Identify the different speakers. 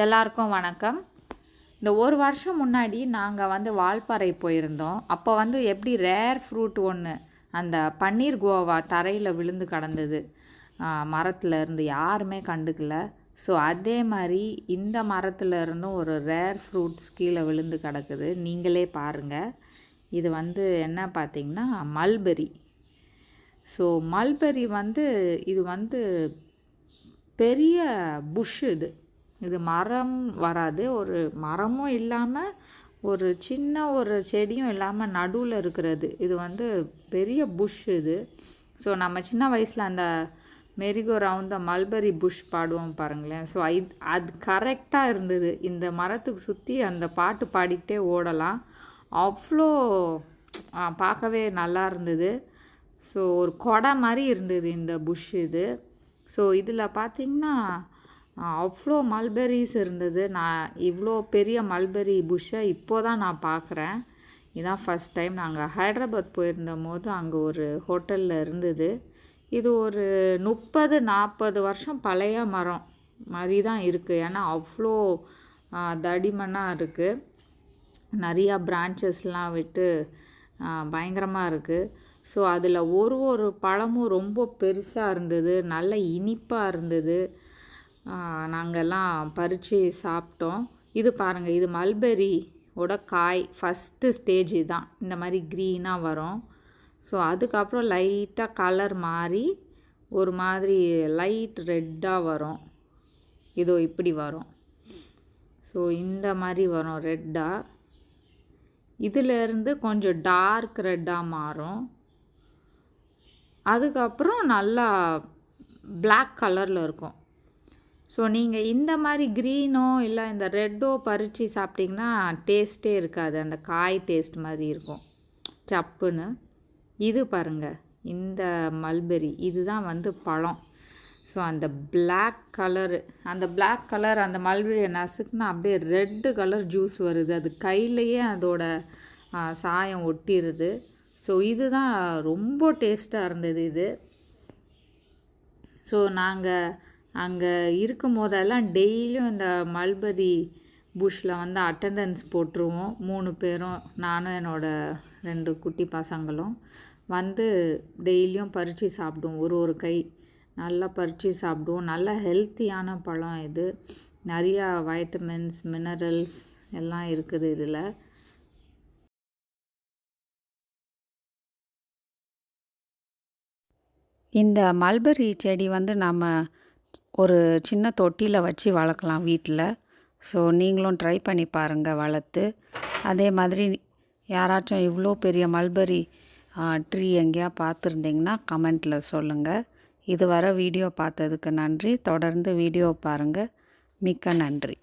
Speaker 1: எல்லாருக்கும் வணக்கம். இந்த ஒரு வருஷம் முன்னாடி நாங்கள் வந்து வால்பாறை போயிருந்தோம். அப்போ வந்து எப்படி ரேர் ஃப்ரூட் ஒன்று அந்த பன்னீர் கோவா தரையில் விழுந்து கிடந்தது, மரத்தில் இருந்து யாருமே கண்டுக்கல. ஸோ அதே மாதிரி இந்த மரத்தில் இருந்தும் ஒரு ரேர் ஃப்ரூட்ஸ் கீழே விழுந்து கிடக்குது. நீங்களே பாருங்கள். இது வந்து என்ன பார்த்திங்கன்னா மல்பெரி. ஸோ மல்பெரி வந்து இது வந்து பெரிய புஷ். இது மரம் வராது, ஒரு மரமும் இல்லாமல் ஒரு சின்ன ஒரு செடியும் இல்லாமல் நடுவில் இருக்கிறது. இது வந்து பெரிய புஷ் இது. ஸோ நம்ம சின்ன வயசில் அந்த மெரிகோ ரவுண்ட் மல்பெரி புஷ் பாடுவோம் பாருங்களேன். ஸோ அது கரெக்டாக இருந்தது. இந்த மரத்துக்கு சுற்றி அந்த பாட்டு பாடிக்கிட்டே ஓடலாம். அவ்வளோ பார்க்கவே நல்லா இருந்தது. ஸோ ஒரு கொடை மாதிரி இருந்தது இந்த புஷ் இது. ஸோ இதில் பார்த்திங்கன்னா அவ்வளோ மல்பெரிஸ் இருந்தது. நான் இவ்வளோ பெரிய மல்பெரி புஷ்ஷை இப்போ தான் நான் பார்க்குறேன். இதுதான் ஃபஸ்ட் டைம். நாங்கள் ஹைதராபாத் போயிருந்த போது அங்கே ஒரு ஹோட்டலில் இருந்தது. இது ஒரு 30-40 வருஷம் பழைய மரம் மாதிரி தான் இருக்குது. ஏன்னா அவ்வளோ தடிமனாக இருக்குது. நிறையா பிரான்ச்சஸ்லாம் விட்டு பயங்கரமாக இருக்குது. ஸோ அதில் ஒரு பழமும் ரொம்ப பெருசாக இருந்தது, நல்ல இனிப்பாக இருந்தது. நாங்கள்லாம் பறித்து சாப்பிட்டோம். இது பாருங்கள், இது மல்பெரியோட காய் ஃபஸ்ட்டு ஸ்டேஜ் தான். இந்த மாதிரி க்ரீனாக வரும். ஸோ அதுக்கப்புறம் லைட்டாக கலர் மாறி ஒரு மாதிரி லைட் ரெட்டாக வரும். இதோ இப்படி வரும். ஸோ இந்த மாதிரி வரும் ரெட்டாக. இதிலேருந்து கொஞ்சம் டார்க் ரெட்டாக மாறும். அதுக்கப்புறம் நல்லா பிளாக் கலரில் இருக்கும். ஸோ நீங்கள் இந்த மாதிரி க்ரீனோ இல்லை இந்த ரெட்டோ பறித்து சாப்பிட்டிங்கன்னா டேஸ்ட்டே இருக்காது. அந்த காய் டேஸ்ட் மாதிரி இருக்கும், சப்புன்னு. இது பாருங்கள், இந்த மல்பெரி இதுதான் வந்து பழம். ஸோ அந்த பிளாக் கலரு, அந்த மல்பெரியை நசுக்குன்னா அப்படியே ரெட்டு கலர் ஜூஸ் வருது. அது கையிலையே அதோட சாயம் ஒட்டிடுது. ஸோ இதுதான் ரொம்ப டேஸ்ட்டாக இருந்தது இது. ஸோ நாங்கள் அங்கே இருக்கும் போதெல்லாம் டெய்லியும் இந்த மல்பெரி புஷ்ஷில் வந்து அட்டண்டன்ஸ் போட்டுருவோம். 3 பேரும், நானும் என்னோடய 2 குட்டி பசங்களும் வந்து டெய்லியும் பறித்து சாப்பிடுவோம். ஒரு கை நல்லா பறித்து சாப்பிடுவோம். நல்ல ஹெல்த்தியான பழம் இது. நிறையா வைட்டமின்ஸ், மினரல்ஸ் எல்லாம் இருக்குது இதில். இந்த மல்பெரி செடி வந்து நம்ம ஒரு சின்ன தொட்டியில் வச்சு வளர்க்கலாம் வீட்டில். ஸோ நீங்களும் ட்ரை பண்ணி பாருங்கள் வளர்த்து. அதே மாதிரி யாராச்சும் இவ்வளோ பெரிய மல்பெரி ட்ரீ எங்கேயா பார்த்துருந்திங்கன்னா கமெண்ட்டில் சொல்லுங்கள். இதுவரை வீடியோ பார்த்ததுக்கு நன்றி. தொடர்ந்து வீடியோ பாருங்கள். மிக்க நன்றி.